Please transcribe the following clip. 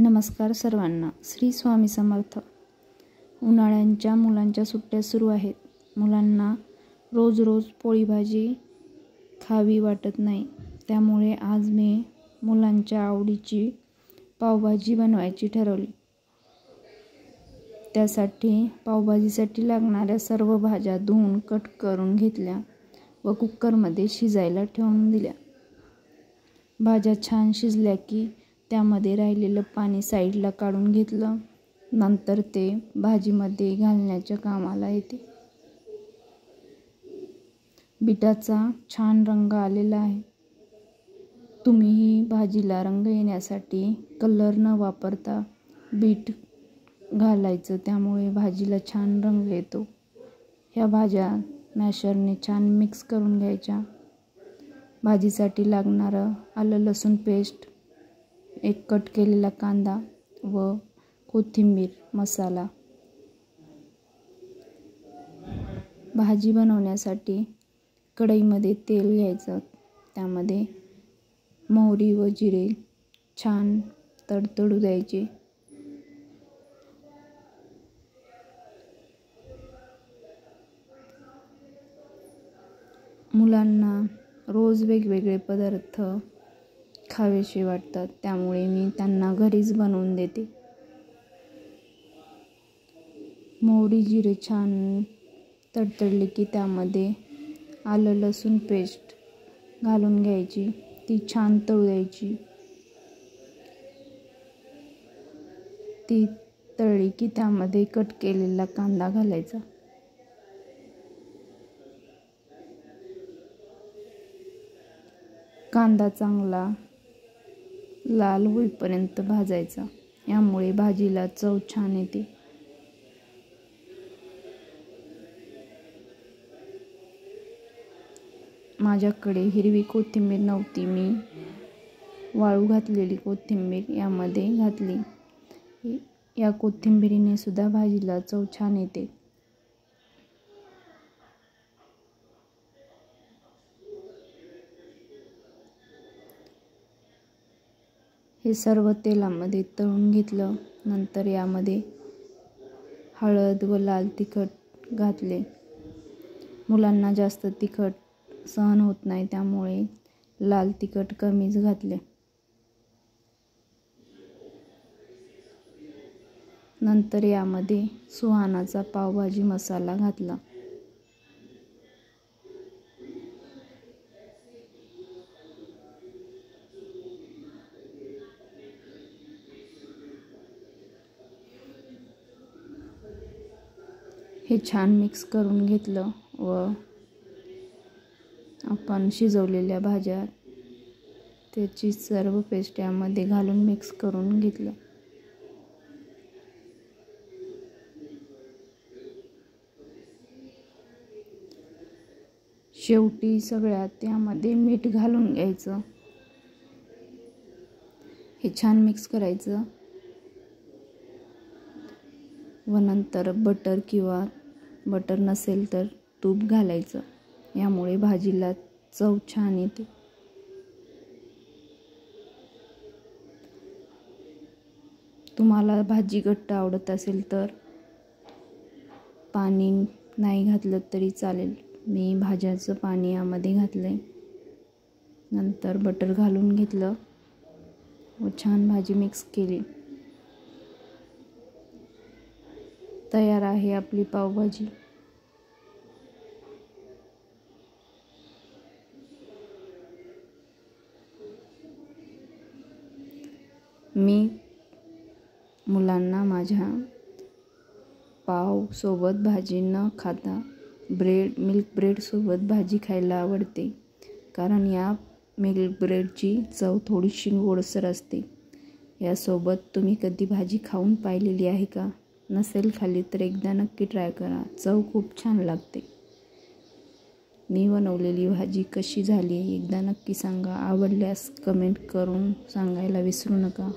नमस्कार सर्वांना. श्री स्वामी समर्थ. उन्हाळ्यांच्या मुलांच्या सुट्ट्या सुरू आहेत. मुलांना रोज रोज पोळी भाजी खावी वाटत नाही. त्यामुळे आज मी मुलांच्या आवडीची पावभाजी बनवायची ठरवली. त्यासाठी पावभाजीसाठी लागणाऱ्या सर्व भाज्या धुवून कट करून घेतल्या व कुकरमध्ये शिजायला ठेवून दिल्या. भाज्या छान शिजल्या की त्यामध्ये राहिलेलं पाणी साईडला काढून घेतलं. नंतर ते भाजीमध्ये घालण्याच्या कामाला येते. बीटाचा छान रंग आलेला आहे. तुम्हीही भाजीला रंग येण्यासाठी कलर न वापरता बीट घालायचं, त्यामुळे भाजीला छान रंग येतो. ह्या भाज्या मॅशरने छान मिक्स करून घ्यायच्या. भाजीसाठी लागणारं आलं लसूण पेस्ट, एक कट केलेला कांदा व कोथिंबीर, मसाला. भाजी बनवण्यासाठी कढईमध्ये तेल घ्यायचं. त्यामध्ये मोहरी व जिरे छान तडतडू द्यायचे. मुलांना रोज वेगवेगळे पदार्थ खावेसे वाटतात, त्यामुळे मी त्यांना घरीच बनवून देते. मोहरी जिरे छान तडतडले की त्यामध्ये आलं लसूण पेस्ट घालून घ्यायची. ती छान तळू द्यायची. ती तळली की त्यामध्ये कट केलेला कांदा घालायचा. कांदा चांगला लाल होईपर्यंत भाजायचा. यामुळे भाजीला चव छान येते. माझ्याकडे हिरवी कोथिंबीर नव्हती. मी वाळू घातलेली कोथिंबीर यामध्ये घातली. या कोथिंबीरीने सुद्धा भाजीला चव छान येते. हे सर्व तेलामध्ये तळून घेतलं. नंतर यामध्ये हळद व लाल तिखट घातले. मुलांना जास्त तिखट सहन होत नाही, त्यामुळे लाल तिखट कमीच घातले. नंतर यामध्ये सुहानाचा पावभाजी मसाला घातला. हे छान मिक्स करून घेतलं व आपण शिजवलेल्या भाज्या त्याची सर्व पेस्ट यामध्ये घालून मिक्स करून घेतलं. शेवटी सगळ्यात यामध्ये मीठ घालून घ्यायचं. हे छान मिक्स करायचं व नंतर बटर किंवा बटर नसेल तर तूप घालायचं. यामुळे भाजीला चव छान येते. तुम्हाला भाजी घट्ट आवडत असेल तर पाणी नाही घातलं तरी चालेल. मी भाज्याचं पाणी यामध्ये घातलंय. नंतर बटर घालून घेतलं व छान भाजी मिक्स केली. तयार आहे आपली पावभाजी. मी मुलांना माझ्या पाव सोबत भाजी न खाता मिल्क ब्रेड सोबत भाजी खायला आवडते, कारण या मिल्क ब्रेडची चव थोडीशी गोडसर असते. यासोबत तुम्ही कधी भाजी खाऊन पाहिलेली आहे का? नसेल खाल्ली तर एकदा नक्की ट्राय करा. चव खूप छान लागते. मी बनवलेली भाजी कशी झाली एकदा नक्की सांगा. आवडल्यास कमेंट करून सांगायला विसरू नका.